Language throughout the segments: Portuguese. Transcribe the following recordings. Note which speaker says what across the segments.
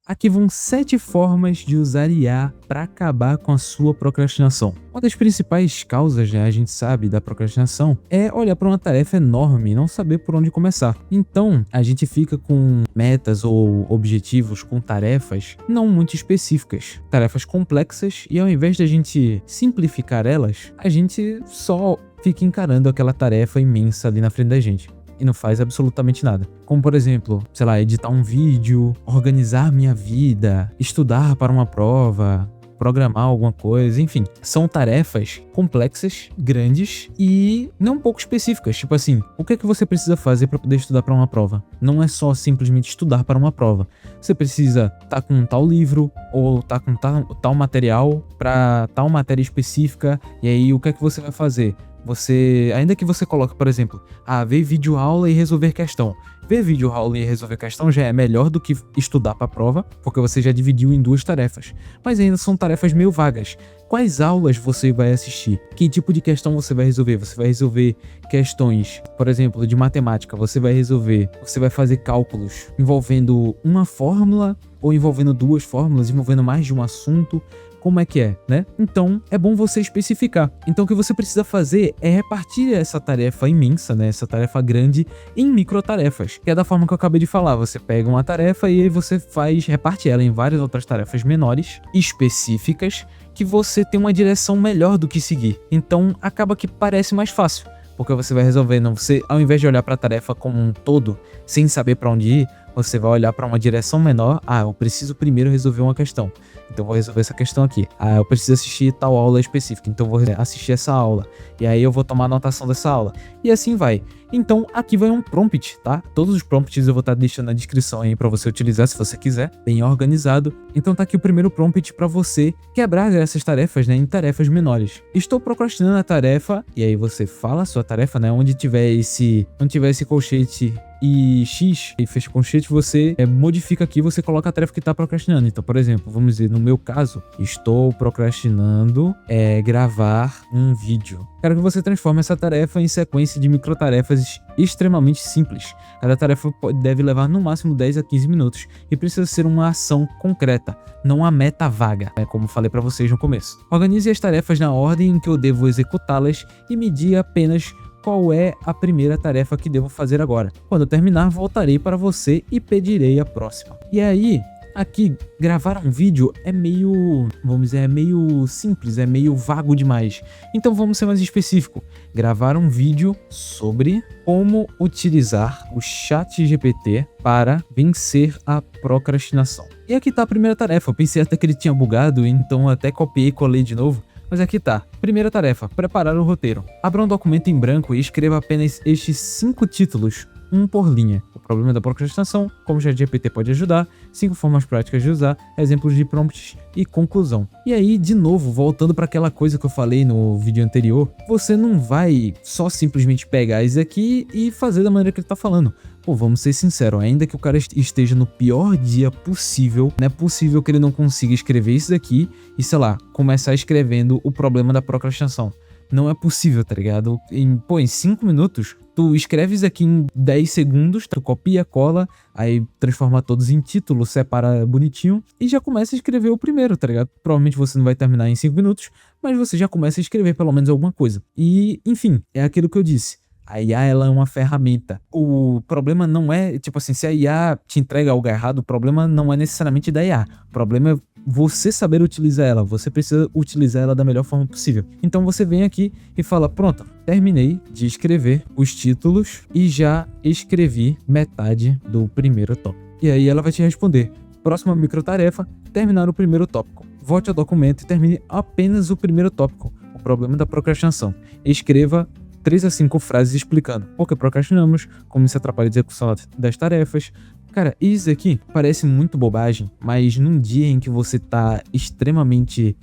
Speaker 1: Aqui vão 7 formas de usar IA para acabar com a sua procrastinação. Uma das principais causas, a gente sabe, da procrastinação é olhar para uma tarefa enorme e não saber por onde começar. Então, a gente fica com metas ou objetivos, com tarefas não muito específicas, tarefas complexas, e ao invés de a gente simplificar elas, a gente só fica encarando aquela tarefa imensa ali na frente da gente e não faz absolutamente nada. Como, por exemplo, sei lá, editar um vídeo, organizar minha vida, estudar para uma prova, programar alguma coisa, enfim. São tarefas complexas, grandes e não um pouco específicas. Tipo assim, o que é que você precisa fazer para poder estudar para uma prova? Não é só simplesmente estudar para uma prova. Você precisa estar com tal livro ou estar com tal material para tal matéria específica. E aí, o que é que você vai fazer? Ainda que você coloque, por exemplo, ver vídeo aula e resolver questão. Ver vídeo aula e resolver questão já é melhor do que estudar para a prova, porque você já dividiu em 2 tarefas. Mas ainda são tarefas meio vagas. Quais aulas você vai assistir? Que tipo de questão você vai resolver? Você vai resolver questões, por exemplo, de matemática. Você vai fazer cálculos envolvendo uma fórmula ou envolvendo 2 fórmulas, envolvendo mais de um assunto. Como é que é, né? Então, é bom você especificar. Então, o que você precisa fazer é repartir essa tarefa imensa, né? Essa tarefa grande em microtarefas. Que é da forma que eu acabei de falar. Você pega uma tarefa e aí você reparte ela em várias outras tarefas menores, específicas, que você tem uma direção melhor do que seguir. Então, acaba que parece mais fácil. Porque você vai resolvendo, ao invés de olhar para a tarefa como um todo, sem saber para onde ir, você vai olhar para uma direção menor. Eu preciso primeiro resolver uma questão, então vou resolver essa questão aqui. Eu preciso assistir tal aula específica, então vou assistir essa aula. E aí eu vou tomar anotação dessa aula. E assim vai. Então aqui vai um prompt, tá? Todos os prompts eu vou estar deixando na descrição aí para você utilizar se você quiser, bem organizado. Então tá aqui o primeiro prompt para você quebrar essas tarefas, né, em tarefas menores. Estou procrastinando a tarefa, e aí você fala a sua tarefa, né, onde tiver esse colchete e X e fecha colchete, você modifica aqui, você coloca a tarefa que tá procrastinando. Então, por exemplo, vamos dizer, no meu caso, estou procrastinando gravar um vídeo. Quero que você transforme essa tarefa em sequência de microtarefas extremamente simples. Cada tarefa deve levar no máximo 10 a 15 minutos e precisa ser uma ação concreta, não uma meta vaga, como falei para vocês no começo. Organize as tarefas na ordem em que eu devo executá-las e medir apenas qual é a primeira tarefa que devo fazer agora. Quando eu terminar, voltarei para você e pedirei a próxima. E aí, aqui, gravar um vídeo é meio simples, é meio vago demais. Então vamos ser mais específico. Gravar um vídeo sobre como utilizar o ChatGPT para vencer a procrastinação. E aqui tá a primeira tarefa. Eu pensei até que ele tinha bugado, então até copiei e colei de novo. Mas aqui tá. Primeira tarefa, preparar o roteiro. Abra um documento em branco e escreva apenas estes 5 títulos, um por linha. O problema da procrastinação, como o ChatGPT pode ajudar, 5 formas práticas de usar, exemplos de prompts e conclusão. E aí, de novo, voltando para aquela coisa que eu falei no vídeo anterior, você não vai só simplesmente pegar isso aqui e fazer da maneira que ele tá falando. Vamos ser sinceros, ainda que o cara esteja no pior dia possível, não é possível que ele não consiga escrever isso daqui e, sei lá, começar escrevendo o problema da procrastinação. Não é possível, tá ligado? Em 5 minutos, tu escreves aqui em 10 segundos, tu copia, cola, aí transforma todos em título, separa bonitinho e já começa a escrever o primeiro, tá ligado? Provavelmente você não vai terminar em 5 minutos, mas você já começa a escrever pelo menos alguma coisa. E, enfim, é aquilo que eu disse. A IA, ela é uma ferramenta. O problema não é, tipo assim, se a IA te entrega algo errado, o problema não é necessariamente da IA. O problema é você saber utilizar ela. Você precisa utilizar ela da melhor forma possível. Então você vem aqui e fala, pronto, terminei de escrever os títulos e já escrevi metade do primeiro tópico. E aí ela vai te responder, próxima microtarefa, terminar o primeiro tópico. Volte ao documento e termine apenas o primeiro tópico, o problema da procrastinação. Escreva 3 a 5 frases explicando por que procrastinamos, como isso atrapalha a execução das tarefas. Cara, isso aqui parece muito bobagem, mas num dia em que você tá extremamente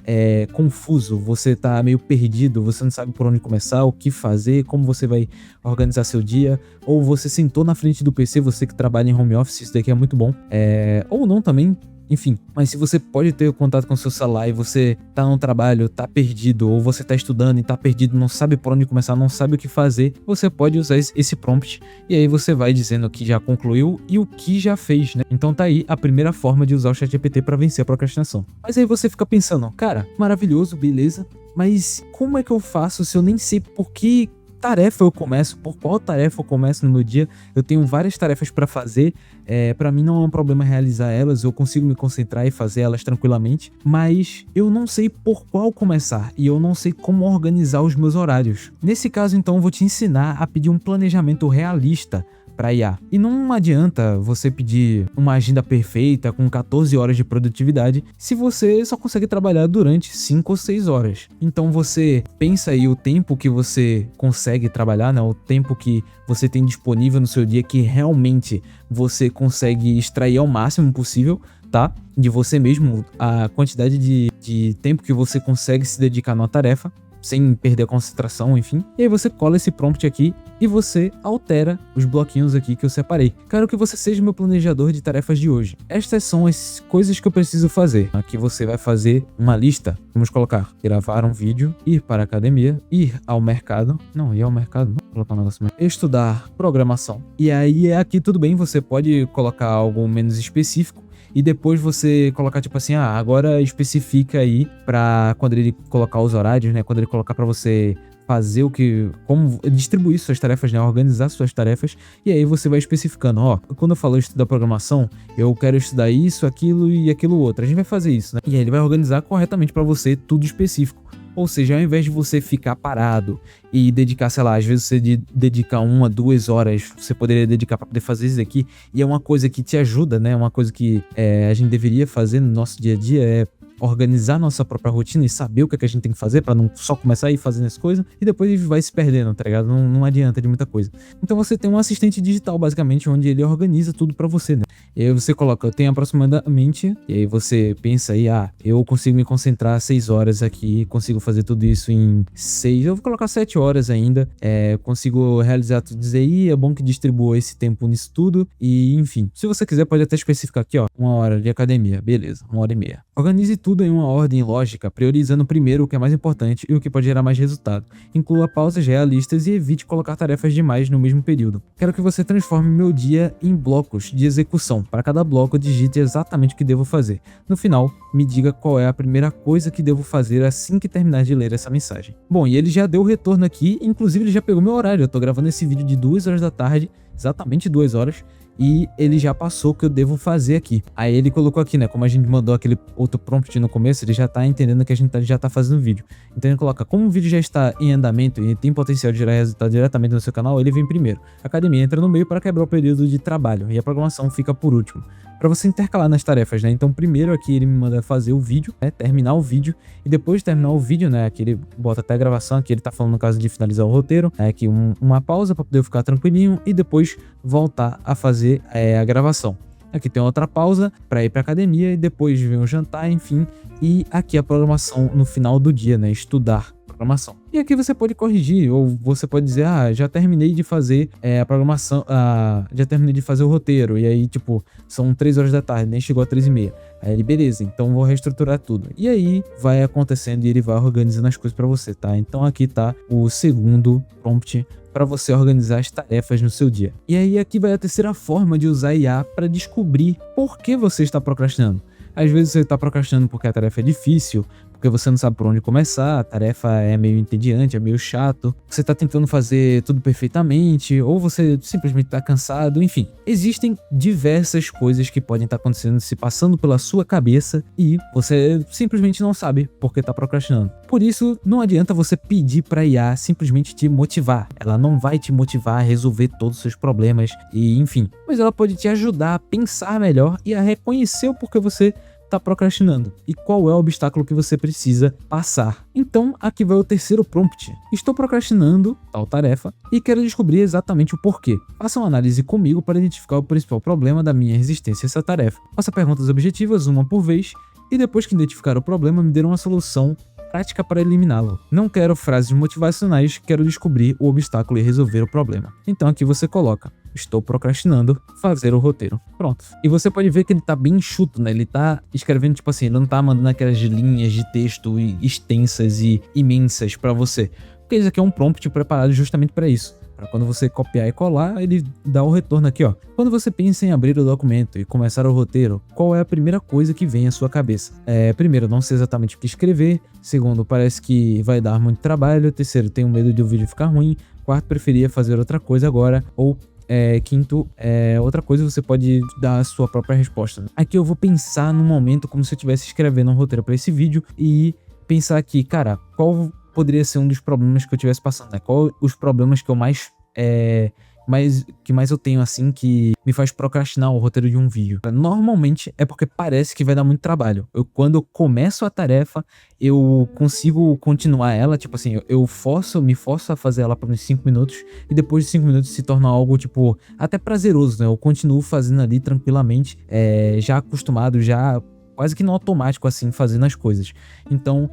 Speaker 1: confuso, você tá meio perdido, você não sabe por onde começar, o que fazer, como você vai organizar seu dia, ou você sentou na frente do PC, você que trabalha em home office, isso daqui é muito bom, ou não também. enfim. Mas se você pode ter contato com o seu celular e você tá no trabalho, tá perdido, ou você tá estudando e tá perdido, não sabe por onde começar, não sabe o que fazer, você pode usar esse prompt e aí você vai dizendo o que já concluiu e o que já fez, né? Então tá aí a primeira forma de usar o ChatGPT para vencer a procrastinação. Mas aí você fica pensando, cara, maravilhoso, beleza, mas como é que eu faço se eu nem sei por que tarefa eu começo, por qual tarefa eu começo no meu dia? Eu tenho várias tarefas para fazer, para mim não é um problema realizar elas, eu consigo me concentrar e fazer elas tranquilamente, mas eu não sei por qual começar e eu não sei como organizar os meus horários. Nesse caso, então, eu vou te ensinar a pedir um planejamento realista para IA. E não adianta você pedir uma agenda perfeita com 14 horas de produtividade se você só consegue trabalhar durante 5 ou 6 horas. Então você pensa aí o tempo que você consegue trabalhar, né? O tempo que você tem disponível no seu dia que realmente você consegue extrair ao máximo possível, tá? De você mesmo, a quantidade de tempo que você consegue se dedicar numa tarefa sem perder a concentração, enfim. E aí você cola esse prompt aqui e você altera os bloquinhos aqui que eu separei. Quero que você seja meu planejador de tarefas de hoje. Estas são as coisas que eu preciso fazer. Aqui você vai fazer uma lista. Vamos colocar: gravar um vídeo, ir para a academia, ir ao mercado. Não, ir ao mercado, não. Vou colocar um negócio mais. Estudar programação. E aí aqui tudo bem, você pode colocar algo menos específico. E depois você colocar tipo assim, agora especifica aí pra quando ele colocar os horários, né? Quando ele colocar pra você fazer como distribuir suas tarefas, né? Organizar suas tarefas. E aí você vai especificando, quando eu falo estudar programação, eu quero estudar isso, aquilo e aquilo outro. A gente vai fazer isso, né? E aí ele vai organizar corretamente pra você tudo específico. Ou seja, ao invés de você ficar parado e dedicar, sei lá, às vezes você dedicar 1 a 2 horas, você poderia dedicar para poder fazer isso aqui. E é uma coisa que te ajuda, né? Uma coisa que a gente deveria fazer no nosso dia a dia é organizar nossa própria rotina e saber o que a gente tem que fazer para não só começar a ir fazendo as coisas e depois vai se perdendo, tá ligado? Não adianta de muita coisa. Então você tem um assistente digital, basicamente, onde ele organiza tudo para você, né? E aí você coloca, eu tenho aproximadamente, e aí você pensa aí, eu consigo me concentrar 6 horas aqui, consigo fazer tudo isso em 6, eu vou colocar 7 horas ainda, consigo realizar tudo isso aí, é bom que distribua esse tempo nisso tudo, e enfim. Se você quiser pode até especificar aqui, 1 hora de academia, beleza, 1h30. Organize tudo em uma ordem lógica, priorizando primeiro o que é mais importante e o que pode gerar mais resultado. Inclua pausas realistas e evite colocar tarefas demais no mesmo período. Quero que você transforme meu dia em blocos de execução. Para cada bloco, digite exatamente o que devo fazer. No final, me diga qual é a primeira coisa que devo fazer assim que terminar de ler essa mensagem. Bom, e ele já deu o retorno aqui, inclusive ele já pegou meu horário. Eu tô gravando esse vídeo de 2 horas da tarde, exatamente 2 horas. E ele já passou o que eu devo fazer aqui. Aí ele colocou aqui, né? Como a gente mandou aquele outro prompt no começo, ele já tá entendendo que a gente já tá fazendo o vídeo. Então ele coloca, como o vídeo já está em andamento e tem potencial de gerar resultado diretamente no seu canal, ele vem primeiro. A academia entra no meio para quebrar o período de trabalho e a programação fica por último. Para você intercalar nas tarefas, né? Então primeiro aqui ele me manda fazer o vídeo, né? Terminar o vídeo. E depois de terminar o vídeo, né? Aqui ele bota até a gravação, aqui ele tá falando no caso de finalizar o roteiro. Aqui uma pausa para poder eu ficar tranquilinho e depois voltar a fazer a gravação. Aqui tem outra pausa para ir para academia e depois vem o jantar, enfim. E aqui a programação no final do dia, né? Estudar programação. E aqui você pode corrigir, ou você pode dizer, já terminei de fazer a programação, já terminei de fazer o roteiro, e aí, tipo, são 3 horas da tarde, nem chegou a 3h30. Aí ele, beleza, então vou reestruturar tudo. E aí vai acontecendo e ele vai organizando as coisas pra você, tá? Então aqui tá o segundo prompt para você organizar as tarefas no seu dia. E aí aqui vai a terceira forma de usar IA para descobrir por que você está procrastinando. Às vezes você está procrastinando porque a tarefa é difícil, porque você não sabe por onde começar, a tarefa é meio entediante, é meio chato, você está tentando fazer tudo perfeitamente, ou você simplesmente está cansado, enfim. Existem diversas coisas que podem estar acontecendo, se passando pela sua cabeça e você simplesmente não sabe porque está procrastinando. Por isso, não adianta você pedir para a IA simplesmente te motivar. Ela não vai te motivar a resolver todos os seus problemas e enfim. Mas ela pode te ajudar a pensar melhor e a reconhecer o porquê você está procrastinando e qual é o obstáculo que você precisa passar. Então, aqui vai o terceiro prompt. Estou procrastinando tal tarefa e quero descobrir exatamente o porquê. Faça uma análise comigo para identificar o principal problema da minha resistência a essa tarefa. Faça perguntas objetivas, uma por vez, e depois que identificar o problema, me dê uma solução prática para eliminá-lo. Não quero frases motivacionais, quero descobrir o obstáculo e resolver o problema. Então aqui você coloca: estou procrastinando fazer o roteiro. Pronto. E você pode ver que ele tá bem enxuto, né? Ele tá escrevendo, tipo assim, ele não tá mandando aquelas linhas de texto extensas e imensas pra você. Porque isso aqui é um prompt preparado justamente para isso. Para quando você copiar e colar, ele dá o retorno aqui, ó. Quando você pensa em abrir o documento e começar o roteiro, qual é a primeira coisa que vem à sua cabeça? Primeiro, não sei exatamente o que escrever. Segundo, parece que vai dar muito trabalho. Terceiro, tenho medo de o vídeo ficar ruim. Quarto, preferia fazer outra coisa agora. Ou quinto, outra coisa, você pode dar a sua própria resposta. Aqui eu vou pensar no momento como se eu estivesse escrevendo um roteiro para esse vídeo e pensar aqui, cara, qual poderia ser um dos problemas que eu estivesse passando, né? Qual os problemas que eu mais eu tenho, assim, que me faz procrastinar o roteiro de um vídeo. Normalmente é porque parece que vai dar muito trabalho. Quando eu começo a tarefa, eu consigo continuar ela, tipo assim, me forço a fazer ela por uns 5 minutos, e depois de 5 minutos se torna algo, tipo, até prazeroso, né? Eu continuo fazendo ali tranquilamente, já acostumado, já quase que no automático, assim, fazendo as coisas. Então,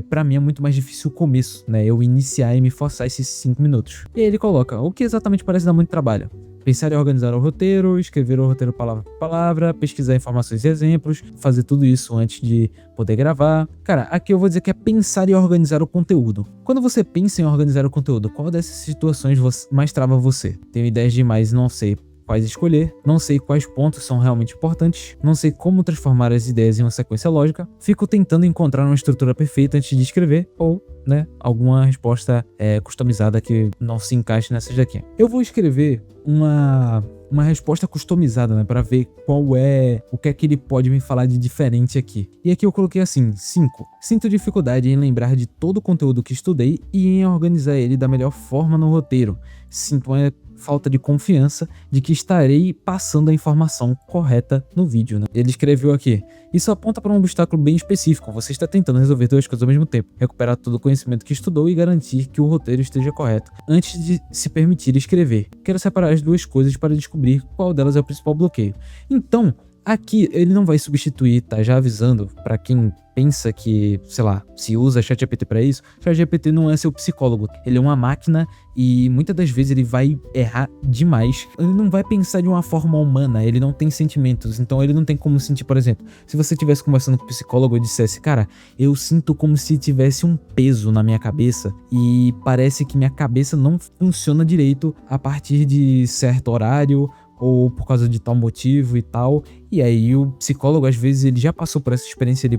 Speaker 1: pra mim é muito mais difícil o começo, né? Eu iniciar e me forçar esses 5 minutos. E aí ele coloca, o que exatamente parece dar muito trabalho? Pensar em organizar o roteiro, escrever o roteiro palavra por palavra, pesquisar informações e exemplos, fazer tudo isso antes de poder gravar. Cara, aqui eu vou dizer que é pensar e organizar o conteúdo. Quando você pensa em organizar o conteúdo, qual dessas situações mais trava você? Tenho ideias demais e não sei quais escolher, não sei quais pontos são realmente importantes, não sei como transformar as ideias em uma sequência lógica, fico tentando encontrar uma estrutura perfeita antes de escrever, ou, né, alguma resposta customizada que não se encaixe nessas daqui. Eu vou escrever uma resposta customizada, né, para ver o que é que ele pode me falar de diferente aqui. E aqui eu coloquei assim, 5. Sinto dificuldade em lembrar de todo o conteúdo que estudei e em organizar ele da melhor forma no roteiro. Sinto uma falta de confiança de que estarei passando a informação correta no vídeo, né? Ele escreveu aqui, isso aponta para um obstáculo bem específico, você está tentando resolver duas coisas ao mesmo tempo, recuperar todo o conhecimento que estudou e garantir que o roteiro esteja correto, antes de se permitir escrever. Quero separar as duas coisas para descobrir qual delas é o principal bloqueio. Então, aqui ele não vai substituir, tá já avisando para quem pensa que, sei lá, se usa ChatGPT para isso, ChatGPT não é seu psicólogo, ele é uma máquina e muitas das vezes ele vai errar demais. Ele não vai pensar de uma forma humana, ele não tem sentimentos, então ele não tem como sentir, por exemplo, se você estivesse conversando com o psicólogo e dissesse, cara, eu sinto como se tivesse um peso na minha cabeça e parece que minha cabeça não funciona direito a partir de certo horário, ou por causa de tal motivo e tal, e aí o psicólogo às vezes ele já passou por essa experiência de,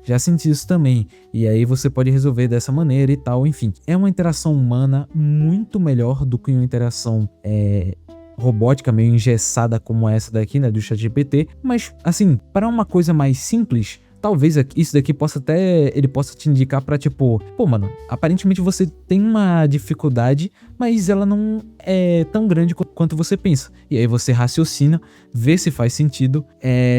Speaker 1: já senti isso também, e aí você pode resolver dessa maneira e tal, enfim. É uma interação humana muito melhor do que uma interação robótica, meio engessada como essa daqui, né, do ChatGPT, mas assim, para uma coisa mais simples, talvez isso daqui ele possa te indicar pra tipo, mano, aparentemente você tem uma dificuldade, mas ela não é tão grande quanto você pensa. E aí você raciocina, vê se faz sentido,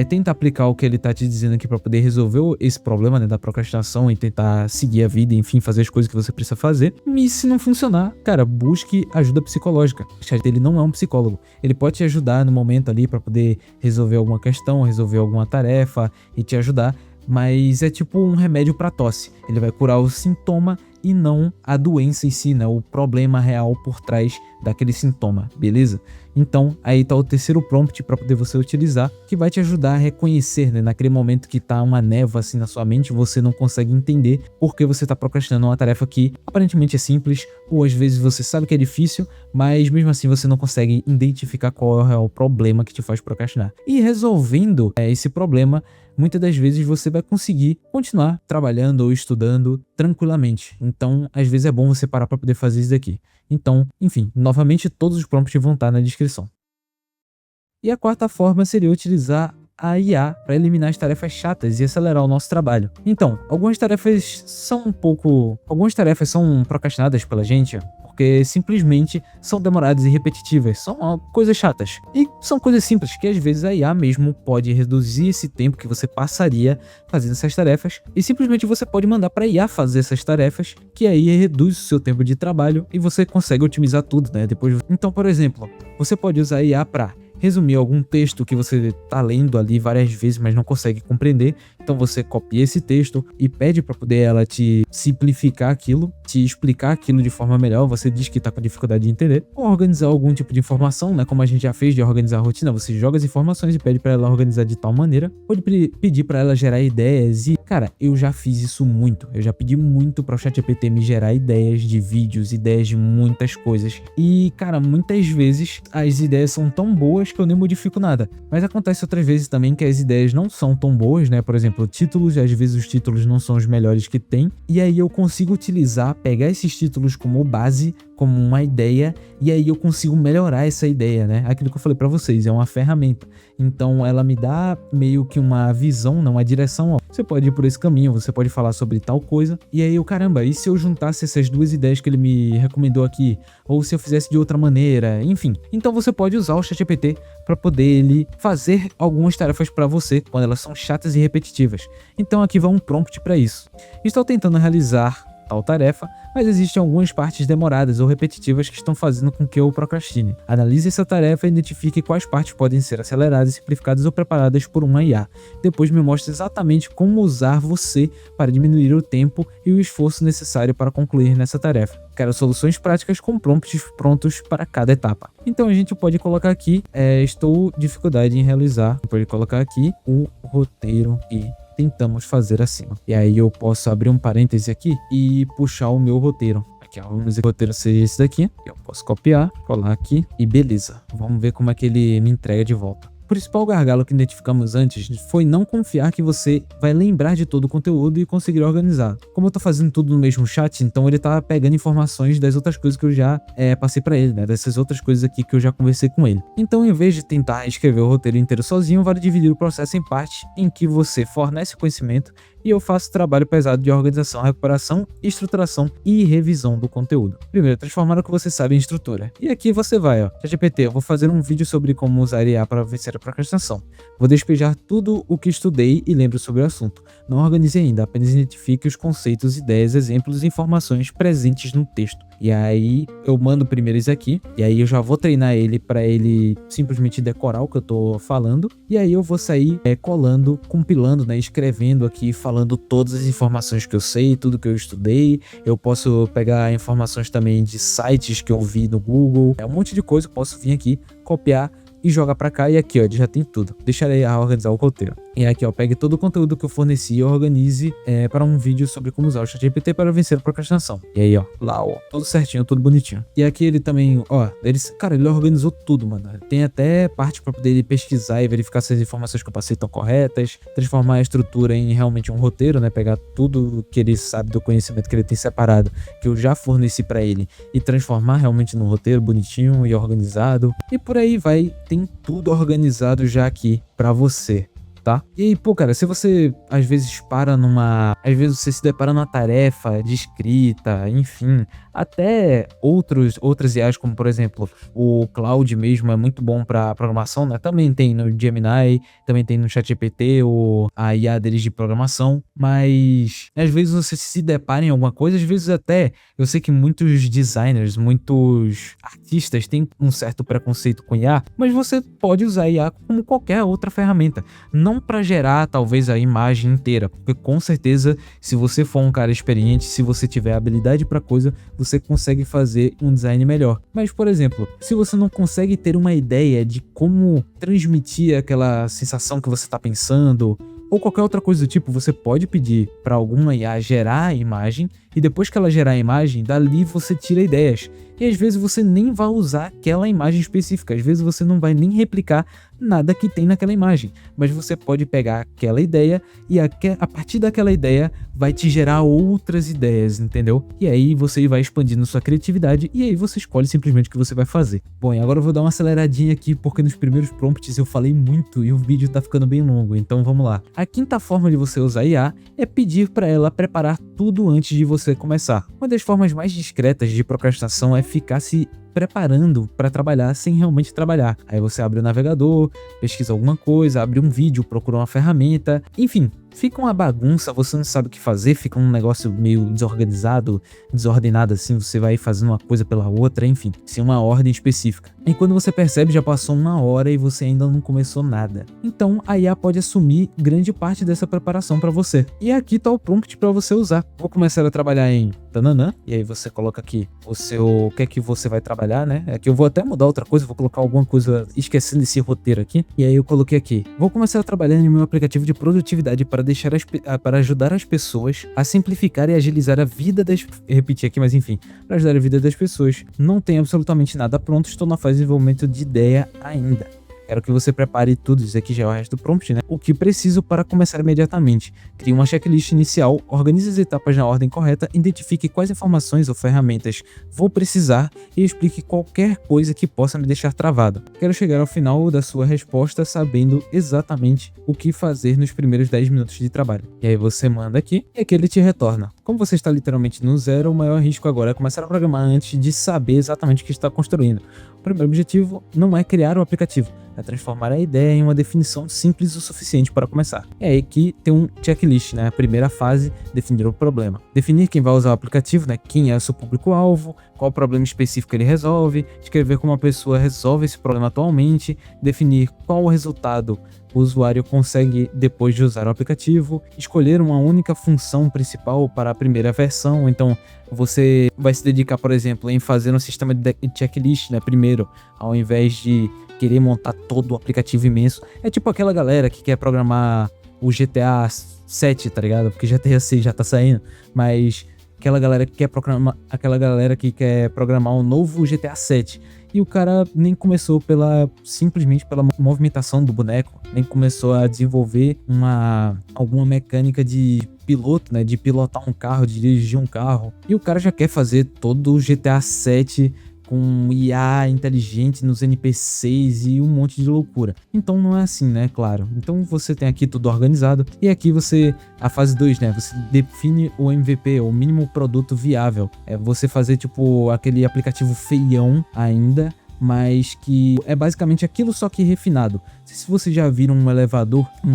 Speaker 1: tenta aplicar o que ele tá te dizendo aqui pra poder resolver esse problema, né, da procrastinação e tentar seguir a vida, enfim, fazer as coisas que você precisa fazer. E se não funcionar, cara, busque ajuda psicológica. O chat dele não é um psicólogo. Ele pode te ajudar no momento ali pra poder resolver alguma questão, resolver alguma tarefa e te ajudar. Mas é tipo um remédio para tosse. Ele vai curar o sintoma e não a doença em si, né? O problema real por trás daquele sintoma, beleza? Então, aí tá o terceiro prompt para poder você utilizar, que vai te ajudar a reconhecer, né? Naquele momento que tá uma névoa assim na sua mente, você não consegue entender porque você tá procrastinando uma tarefa que aparentemente é simples, ou às vezes você sabe que é difícil, mas mesmo assim você não consegue identificar qual é o problema que te faz procrastinar. E resolvendo esse problema, muitas das vezes você vai conseguir continuar trabalhando ou estudando tranquilamente. Então, às vezes é bom você parar para poder fazer isso daqui. Então, enfim, novamente todos os prompts vão estar na descrição. E a quarta forma seria utilizar a IA para eliminar as tarefas chatas e acelerar o nosso trabalho. Então, algumas tarefas são procrastinadas pela gente, porque simplesmente são demoradas e repetitivas, são coisas chatas. E são coisas simples que às vezes a IA mesmo pode reduzir esse tempo que você passaria fazendo essas tarefas e simplesmente você pode mandar para a IA fazer essas tarefas, que aí reduz o seu tempo de trabalho e você consegue otimizar tudo, né? Então, por exemplo, você pode usar a IA para resumir algum texto que você tá lendo ali várias vezes, mas não consegue compreender. Então você copia esse texto e pede para poder ela te simplificar aquilo, te explicar aquilo de forma melhor. Você diz que tá com dificuldade de entender. Ou organizar algum tipo de informação, né? Como a gente já fez de organizar a rotina, você joga as informações e pede para ela organizar de tal maneira. Pode pedir para ela gerar ideias e, cara, eu já fiz isso muito. Eu já pedi muito para o ChatGPT me gerar ideias de vídeos, ideias de muitas coisas. E, cara, muitas vezes as ideias são tão boas que eu nem modifico nada. Mas acontece outras vezes também que as ideias não são tão boas, né? Por exemplo, títulos, às vezes os títulos não são os melhores que tem. E aí eu consigo pegar esses títulos como base, como uma ideia, e aí eu consigo melhorar essa ideia, né? Aquilo que eu falei pra vocês, é uma ferramenta. Então ela me dá meio que uma visão, não, uma direção, ó. Você pode ir por esse caminho, você pode falar sobre tal coisa. E aí eu, caramba, e se eu juntasse essas duas ideias que ele me recomendou aqui? Ou se eu fizesse de outra maneira? Enfim. Então você pode usar o ChatGPT para poder ele fazer algumas tarefas para você quando elas são chatas e repetitivas. Então aqui vai um prompt para isso. Estou tentando realizar tal tarefa, mas existem algumas partes demoradas ou repetitivas que estão fazendo com que eu procrastine. Analise essa tarefa e identifique quais partes podem ser aceleradas, simplificadas ou preparadas por uma IA. Depois me mostre exatamente como usar você para diminuir o tempo e o esforço necessário para concluir nessa tarefa. Quero soluções práticas com prompts prontos para cada etapa. Então a gente pode colocar aqui, estou dificuldade em realizar, pode colocar aqui o roteiro e tentamos fazer acima. E aí eu posso abrir um parêntese aqui e puxar o meu roteiro. Aqui, ó, vamos dizer que o roteiro seja esse daqui. Eu posso copiar, colar aqui e beleza. Vamos ver como é que ele me entrega de volta. O principal gargalo que identificamos antes foi não confiar que você vai lembrar de todo o conteúdo e conseguir organizar. Como eu tô fazendo tudo no mesmo chat, então ele tá pegando informações das outras coisas que eu já passei pra ele, né? Dessas outras coisas aqui que eu já conversei com ele. Então, em vez de tentar escrever o roteiro inteiro sozinho, vale dividir o processo em partes em que você fornece conhecimento e eu faço o trabalho pesado de organização, recuperação, estruturação e revisão do conteúdo. Primeiro, transformar o que você sabe em estrutura. E aqui você vai, ó, ChatGPT, eu vou fazer um vídeo sobre como usar IA para vencer a procrastinação. Vou despejar tudo o que estudei e lembro sobre o assunto. Não organize ainda, apenas identifique os conceitos, ideias, exemplos e informações presentes no texto. E aí eu mando primeiro isso aqui, e aí eu já vou treinar ele para ele simplesmente decorar o que eu tô falando. E aí eu vou sair colando, compilando, né, escrevendo aqui, falando todas as informações que eu sei, tudo que eu estudei. Eu posso pegar informações também de sites que eu vi no Google. É um monte de coisa que eu posso vir aqui, copiar e jogar pra cá, e aqui ó, já tem tudo. Deixarei a organizar o roteiro. E aqui ó, pegue todo o conteúdo que eu forneci e organize para um vídeo sobre como usar o ChatGPT para vencer a procrastinação. E aí ó, lá ó, tudo certinho, tudo bonitinho. E aqui ele também, ó, ele organizou tudo, mano. Tem até parte para poder ele pesquisar e verificar se as informações que eu passei estão corretas, transformar a estrutura em realmente um roteiro, né, pegar tudo que ele sabe do conhecimento que ele tem separado, que eu já forneci para ele, e transformar realmente num roteiro bonitinho e organizado. E por aí vai, tem tudo organizado já aqui para você. Tá? E aí, pô, cara, se você às vezes às vezes você se depara numa tarefa de escrita, enfim, até outras IAs, como por exemplo, o Claude mesmo é muito bom pra programação, né? Também tem no Gemini, também tem no ChatGPT, a IA deles de programação, mas às vezes você se depara em alguma coisa, às vezes até, eu sei que muitos designers, muitos artistas têm um certo preconceito com IA, mas você pode usar IA como qualquer outra ferramenta. Não para gerar talvez a imagem inteira, porque com certeza se você for um cara experiente, se você tiver habilidade para coisa, você consegue fazer um design melhor. Mas por exemplo, se você não consegue ter uma ideia de como transmitir aquela sensação que você está pensando, ou qualquer outra coisa do tipo, você pode pedir para alguma IA gerar a imagem e depois que ela gerar a imagem, dali você tira ideias. E às vezes você nem vai usar aquela imagem específica, às vezes você não vai nem replicar nada que tem naquela imagem, mas você pode pegar aquela ideia e a partir daquela ideia vai te gerar outras ideias, entendeu? E aí você vai expandindo sua criatividade e aí você escolhe simplesmente o que você vai fazer. Bom, e agora eu vou dar uma aceleradinha aqui porque nos primeiros prompts eu falei muito e o vídeo tá ficando bem longo, então vamos lá. A quinta forma de você usar IA é pedir para ela preparar tudo antes de você começar. Uma das formas mais discretas de procrastinação é ficar se preparando para trabalhar sem realmente trabalhar. Aí você abre o navegador, pesquisa alguma coisa, abre um vídeo, procura uma ferramenta, enfim, fica uma bagunça, você não sabe o que fazer, fica um negócio meio desorganizado, desordenado assim, você vai fazendo uma coisa pela outra, enfim, sem uma ordem específica. E quando você percebe, já passou 1 hora e você ainda não começou nada. Então a IA pode assumir grande parte dessa preparação para você. E aqui tá o prompt para você usar. Vou começar a trabalhar em tananã, e aí você coloca aqui o que é que você vai trabalhar, né? Aqui eu vou até mudar outra coisa, vou colocar alguma coisa esquecendo esse roteiro aqui. E aí eu coloquei aqui: vou começar a trabalhar em meu aplicativo de produtividade para ajudar as pessoas a simplificar e agilizar a vida das... Repetir aqui, mas enfim, para ajudar a vida das pessoas. Não tem absolutamente nada pronto, estou na fase de desenvolvimento de ideia ainda. Quero que você prepare tudo, isso aqui já é o resto do prompt, né? O que preciso para começar imediatamente. Crie uma checklist inicial, organize as etapas na ordem correta, identifique quais informações ou ferramentas vou precisar e explique qualquer coisa que possa me deixar travado. Quero chegar ao final da sua resposta sabendo exatamente o que fazer nos primeiros 10 minutos de trabalho. E aí você manda aqui e aqui ele te retorna. Como você está literalmente no zero, o maior risco agora é começar a programar antes de saber exatamente o que está construindo. O primeiro objetivo não é criar o aplicativo, é transformar a ideia em uma definição simples o suficiente para começar. É aí que tem um checklist, né? A primeira fase, definir o problema. Definir quem vai usar o aplicativo, né? Quem é o seu público-alvo, qual problema específico ele resolve, escrever como a pessoa resolve esse problema atualmente, definir qual o resultado o usuário consegue depois de usar o aplicativo, escolher uma única função principal para a primeira versão. Então você vai se dedicar, por exemplo, em fazer um sistema de checklist, né, primeiro, ao invés de querer montar todo o aplicativo imenso. É tipo aquela galera que quer programar o GTA 7, tá ligado? Porque GTA 6 já tá saindo, mas aquela galera que quer programar um novo GTA 7. E o cara nem começou simplesmente pela movimentação do boneco, nem começou a desenvolver alguma mecânica de piloto, né, de pilotar um carro, de dirigir um carro. E o cara já quer fazer todo o GTA 7 com IA inteligente nos NPCs e um monte de loucura. Então não é assim, né? Claro. Então você tem aqui tudo organizado. E aqui a fase 2, né? Você define o MVP, o mínimo produto viável. É você fazer tipo aquele aplicativo feião ainda, mas que é basicamente aquilo, só que refinado. Não sei se vocês já viram um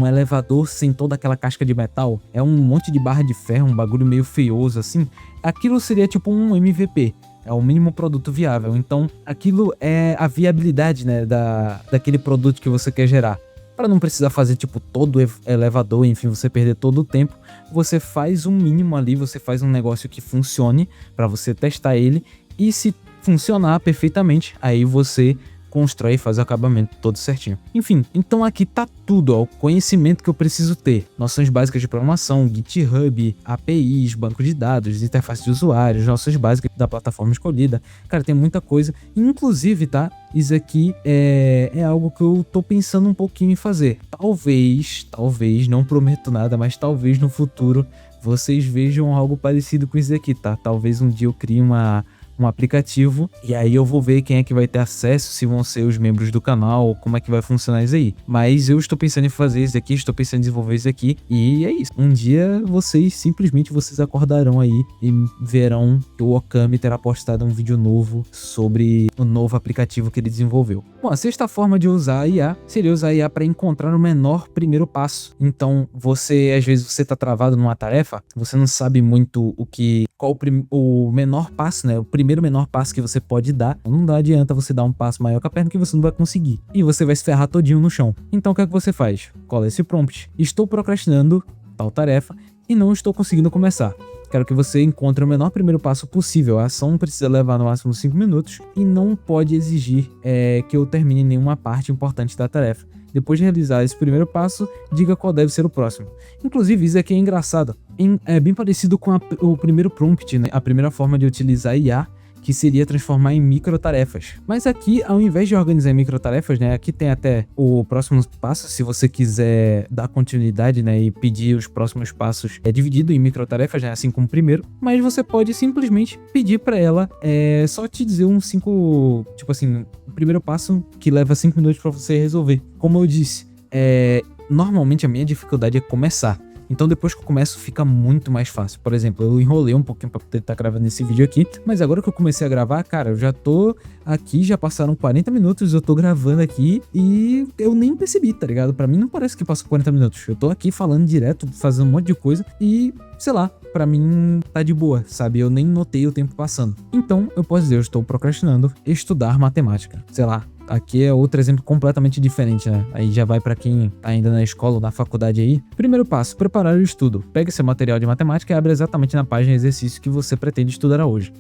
Speaker 1: elevador sem toda aquela casca de metal. É um monte de barra de ferro, um bagulho meio feioso assim. Aquilo seria tipo um MVP. É o mínimo produto viável. Então, aquilo é a viabilidade, né, daquele produto que você quer gerar. Para não precisar fazer, tipo, todo o elevador, enfim, você perder todo o tempo, você faz um mínimo ali, você faz um negócio que funcione para você testar ele. E se funcionar perfeitamente, aí você constrói e faz o acabamento todo certinho. Enfim, então aqui tá tudo, ó, o conhecimento que eu preciso ter. Noções básicas de programação, GitHub, APIs, banco de dados, interface de usuários, noções básicas da plataforma escolhida. Cara, tem muita coisa. Inclusive, tá? Isso aqui é algo que eu tô pensando um pouquinho em fazer. Talvez, não prometo nada, mas talvez no futuro vocês vejam algo parecido com isso aqui, tá? Talvez um dia eu crie um aplicativo, e aí eu vou ver quem é que vai ter acesso, se vão ser os membros do canal, como é que vai funcionar isso aí. Mas eu estou pensando em fazer isso aqui, estou pensando em desenvolver isso aqui, e é isso. Um dia vocês acordarão aí e verão que o Okami terá postado um vídeo novo sobre o novo aplicativo que ele desenvolveu. Bom, a sexta forma de usar a IA seria usar a IA para encontrar o menor primeiro passo. Então, às vezes você tá travado numa tarefa, você não sabe muito qual o menor passo, né? O primeiro menor passo que você pode dar. Não adianta você dar um passo maior que a perna que você não vai conseguir. E você vai se ferrar todinho no chão. Então o que é que você faz? Cola esse prompt. Estou procrastinando tal tarefa e não estou conseguindo começar. Quero que você encontre o menor primeiro passo possível. A ação precisa levar no máximo 5 minutos e não pode exigir que eu termine nenhuma parte importante da tarefa. Depois de realizar esse primeiro passo, diga qual deve ser o próximo. Inclusive, isso aqui é engraçado. É bem parecido com o primeiro prompt, né? A primeira forma de utilizar a IA, que seria transformar em microtarefas. Mas aqui, ao invés de organizar em microtarefas, né, aqui tem até o próximo passo, se você quiser dar continuidade, né, e pedir os próximos passos dividido em microtarefas, né, assim como o primeiro, mas você pode simplesmente pedir para ela só te dizer o primeiro passo que leva 5 minutos para você resolver. Como eu disse, normalmente a minha dificuldade é começar. Então depois que eu começo fica muito mais fácil. Por exemplo, eu enrolei um pouquinho pra poder estar gravando esse vídeo aqui, mas agora que eu comecei a gravar, cara, eu já tô aqui, já passaram 40 minutos, eu tô gravando aqui e eu nem percebi, tá ligado? Pra mim não parece que passou 40 minutos. Eu tô aqui falando direto, fazendo um monte de coisa e, sei lá, pra mim tá de boa, sabe? Eu nem notei o tempo passando. Então, eu posso dizer, eu estou procrastinando estudar matemática. Sei lá, aqui é outro exemplo completamente diferente, né? Aí já vai pra quem tá ainda na escola ou na faculdade aí. Primeiro passo, preparar o estudo. Pega seu material de matemática e abre exatamente na página de exercício que você pretende estudar hoje.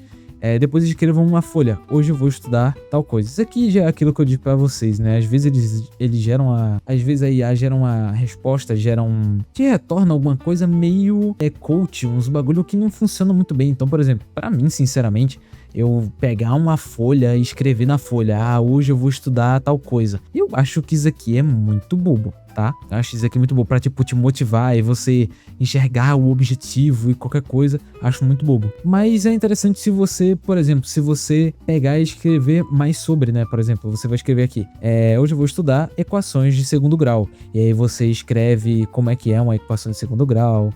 Speaker 1: Depois escrevam uma folha. Hoje eu vou estudar tal coisa. Isso aqui já é aquilo que eu digo pra vocês, né? Às vezes eles geram às vezes a IA gera uma resposta, te retorna alguma coisa meio coach, uns bagulho que não funciona muito bem. Então, por exemplo, pra mim, sinceramente, eu pegar uma folha e escrever na folha, hoje eu vou estudar tal coisa. Eu acho que isso aqui é muito bobo, tá? Eu acho isso aqui muito bobo pra, tipo, te motivar e você enxergar o objetivo e qualquer coisa. Acho muito bobo. Mas é interessante se você, por exemplo, se você pegar e escrever mais sobre, né? Por exemplo, você vai escrever aqui, hoje eu vou estudar equações de segundo grau. E aí você escreve como é que é uma equação de segundo grau,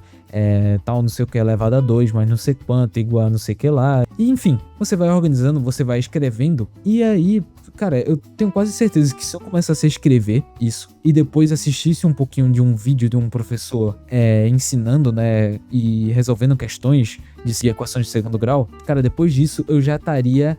Speaker 1: tal, não sei o que, elevado a 2, mas não sei quanto, igual a não sei o que lá. E, enfim, você vai organizando, você vai escrevendo, e aí, cara, eu tenho quase certeza que se eu começasse a escrever isso e depois assistisse um pouquinho de um vídeo de um professor ensinando, né, e resolvendo questões de equações de segundo grau, cara, depois disso eu já estaria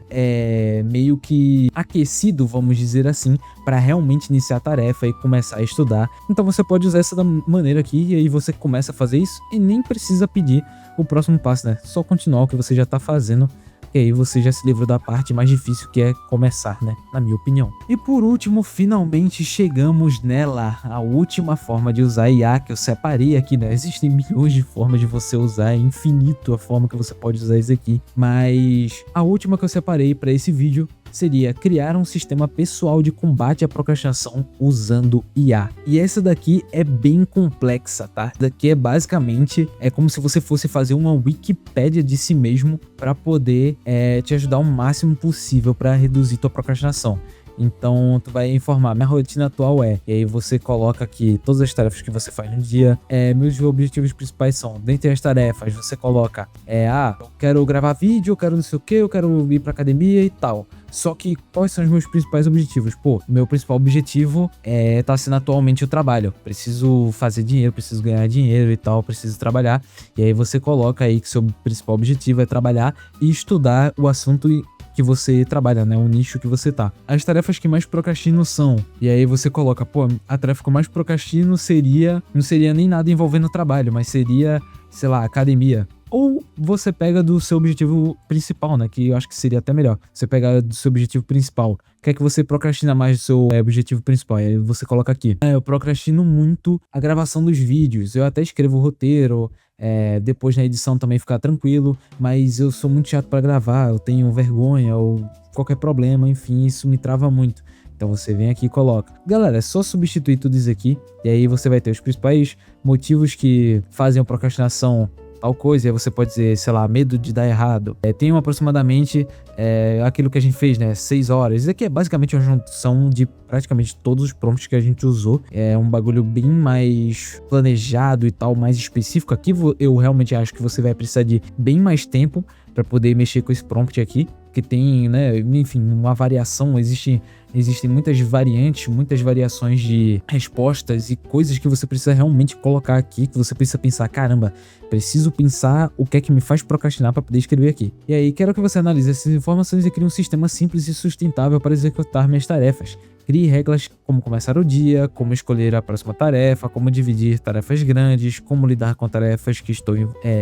Speaker 1: meio que aquecido, vamos dizer assim, para realmente iniciar a tarefa e começar a estudar. Então você pode usar essa maneira aqui e aí você começa a fazer isso e nem precisa pedir o próximo passo, né? Só continuar o que você já tá fazendo. E aí você já se livrou da parte mais difícil, que é começar, né? Na minha opinião. E por último, finalmente chegamos nela. A última forma de usar IA que eu separei aqui, né? Existem milhões de formas de você usar, é infinito a forma que você pode usar isso aqui. Mas a última que eu separei para esse vídeo seria criar um sistema pessoal de combate à procrastinação usando IA. E essa daqui é bem complexa, tá? Essa daqui é basicamente, como se você fosse fazer uma Wikipédia de si mesmo para poder te ajudar o máximo possível para reduzir tua procrastinação. Então, tu vai informar, minha rotina atual e aí você coloca aqui todas as tarefas que você faz no dia. Meus objetivos principais são, dentre as tarefas, você coloca, eu quero gravar vídeo, eu quero não sei o que, eu quero ir pra academia e tal. Só que, quais são os meus principais objetivos? Pô, meu principal objetivo tá sendo atualmente o trabalho. Preciso fazer dinheiro, preciso ganhar dinheiro e tal, preciso trabalhar. E aí você coloca aí que seu principal objetivo é trabalhar e estudar o assunto que você trabalha, né? O nicho que você tá. As tarefas que mais procrastino são... E aí você coloca, pô, a tarefa que eu mais procrastino não seria nem nada envolvendo trabalho, mas seria, sei lá, academia. Ou você pega do seu objetivo principal, né? Que eu acho que seria até melhor. Você pega do seu objetivo principal. O que é que você procrastina mais do seu objetivo principal? E aí você coloca aqui. Eu procrastino muito a gravação dos vídeos. Eu até escrevo o roteiro. Depois na edição também ficar tranquilo. Mas eu sou muito chato pra gravar. Eu tenho vergonha ou qualquer problema. Enfim, isso me trava muito. Então você vem aqui e coloca. Galera, é só substituir tudo isso aqui. E aí você vai ter os principais motivos que fazem a procrastinação tal coisa, e aí você pode dizer, sei lá, medo de dar errado. Tem aproximadamente aquilo que a gente fez, né, 6 horas. Isso aqui é basicamente uma junção de praticamente todos os prompts que a gente usou. É um bagulho bem mais planejado e tal, mais específico. Aqui eu realmente acho que você vai precisar de bem mais tempo para poder mexer com esse prompt aqui, que tem, né, enfim, uma variação, existem muitas variantes, muitas variações de respostas e coisas que você precisa realmente colocar aqui, que você precisa pensar, caramba, preciso pensar o que é que me faz procrastinar para poder escrever aqui. E aí, quero que você analise essas informações e crie um sistema simples e sustentável para executar minhas tarefas. Crie regras como começar o dia, como escolher a próxima tarefa, como dividir tarefas grandes, como lidar com tarefas que estou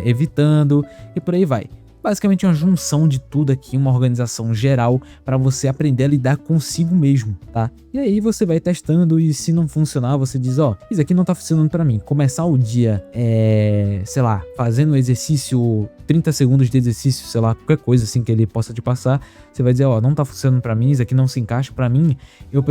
Speaker 1: evitando e por aí vai. Basicamente uma junção de tudo aqui, uma organização geral para você aprender a lidar consigo mesmo, tá? E aí você vai testando e se não funcionar, você diz, isso aqui não tá funcionando para mim. Começar o dia, sei lá, fazendo exercício, 30 segundos de exercício, sei lá, qualquer coisa assim que ele possa te passar, você vai dizer, não tá funcionando para mim, isso aqui não se encaixa para mim, eu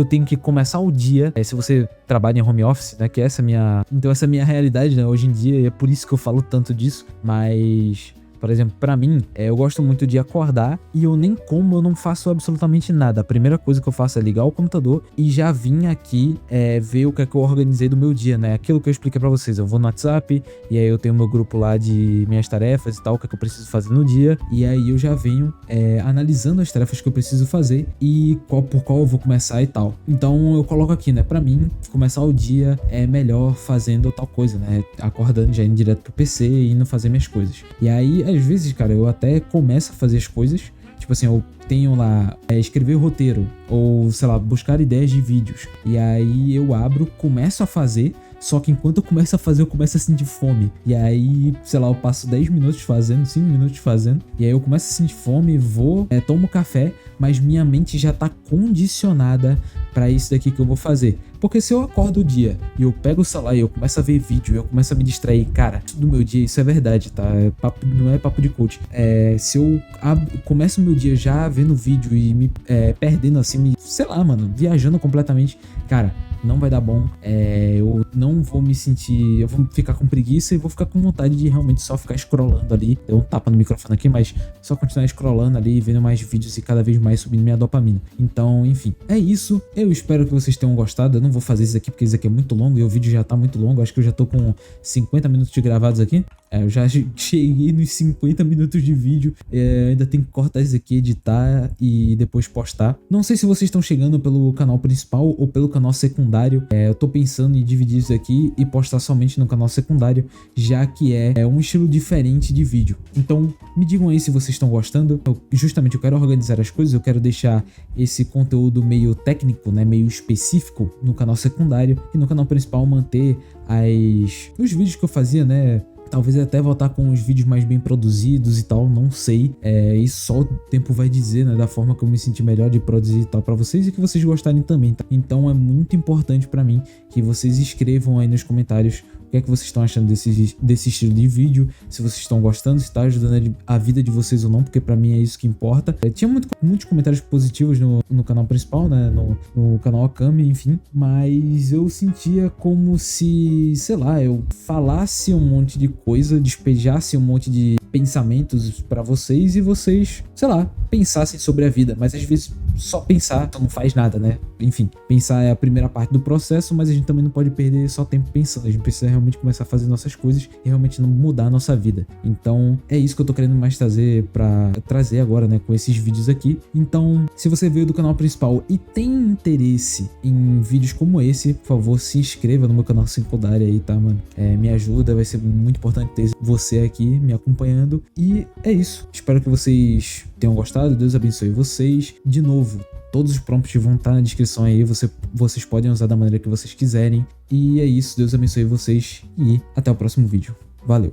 Speaker 1: tenho que começar o dia, se você trabalha em home office, né, que essa é a minha realidade, né, hoje em dia, e é por isso que eu falo tanto disso, mas Por exemplo, pra mim, eu gosto muito de acordar e eu nem como, eu não faço absolutamente nada. A primeira coisa que eu faço é ligar o computador e já vim aqui ver o que é que eu organizei do meu dia, né? Aquilo que eu expliquei pra vocês. Eu vou no WhatsApp e aí eu tenho meu grupo lá de minhas tarefas e tal, o que é que eu preciso fazer no dia. E aí eu já venho analisando as tarefas que eu preciso fazer e por qual eu vou começar e tal. Então eu coloco aqui, né? Pra mim, começar o dia é melhor fazendo tal coisa, né? Acordando, já indo direto pro PC e indo fazer minhas coisas. E aí, às vezes, cara, eu até começo a fazer as coisas. Tipo assim, eu tenho lá escrever roteiro ou, sei lá, buscar ideias de vídeos. E aí eu abro, começo a fazer. Só que enquanto eu começo a fazer, eu começo a sentir fome. E aí, sei lá, eu passo 10 minutos fazendo, 5 minutos fazendo. E aí eu começo a sentir fome, vou, tomo café, mas minha mente já tá condicionada pra isso daqui que eu vou fazer. Porque se eu acordo o dia e eu pego o celular e eu começo a ver vídeo, eu começo a me distrair, cara, do meu dia, isso é verdade, tá? Não é papo de coach. Se eu começo o meu dia já vendo vídeo e me perdendo assim, sei lá, mano, viajando completamente, cara, não vai dar bom. Eu não vou me sentir, eu vou ficar com preguiça e vou ficar com vontade de realmente só ficar scrollando ali. Deu um tapa no microfone aqui, mas só continuar scrollando ali, vendo mais vídeos e cada vez mais subindo minha dopamina. Então, enfim, é isso. Eu espero que vocês tenham gostado. Eu não vou fazer isso aqui porque isso aqui é muito longo e o vídeo já tá muito longo. Acho que eu já tô com 50 minutos de gravados aqui. Eu já cheguei nos 50 minutos de vídeo. Ainda tenho que cortar isso aqui, editar e depois postar. Não sei se vocês estão chegando pelo canal principal ou pelo canal secundário. Eu tô pensando em dividir isso aqui e postar somente no canal secundário, já que é um estilo diferente de vídeo. Então me digam aí se vocês estão gostando. Justamente eu quero organizar as coisas, eu quero deixar esse conteúdo meio técnico, né, meio específico no canal secundário, e no canal principal manter os vídeos que eu fazia, né. Talvez até voltar com os vídeos mais bem produzidos e tal, não sei. Isso só o tempo vai dizer, né? Da forma que eu me senti melhor de produzir e tal pra vocês e que vocês gostarem também, tá? Então é muito importante pra mim que vocês escrevam aí nos comentários o que é que vocês estão achando desse estilo de vídeo, se vocês estão gostando, se tá ajudando a vida de vocês ou não, porque pra mim é isso que importa. Tinha muitos comentários positivos no canal principal, né, no canal Akami, enfim, mas eu sentia como se, sei lá, eu falasse um monte de coisa, despejasse um monte de pensamentos pra vocês e vocês, sei lá, pensassem sobre a vida, mas às vezes só pensar não faz nada, né? Enfim, pensar é a primeira parte do processo, mas a gente também não pode perder só tempo pensando, a gente precisa realmente começar a fazer nossas coisas e realmente não mudar a nossa vida. Então é isso que eu tô querendo mais trazer agora, né, com esses vídeos aqui. Então, se você veio do canal principal e tem interesse em vídeos como esse, por favor, se inscreva no meu canal secundário aí, tá, mano? Me ajuda, vai ser muito importante ter você aqui me acompanhando. E é isso, espero que vocês tenham gostado, Deus abençoe vocês. De novo, todos os prompts vão estar na descrição aí, vocês podem usar da maneira que vocês quiserem. E é isso, Deus abençoe vocês e até o próximo vídeo. Valeu!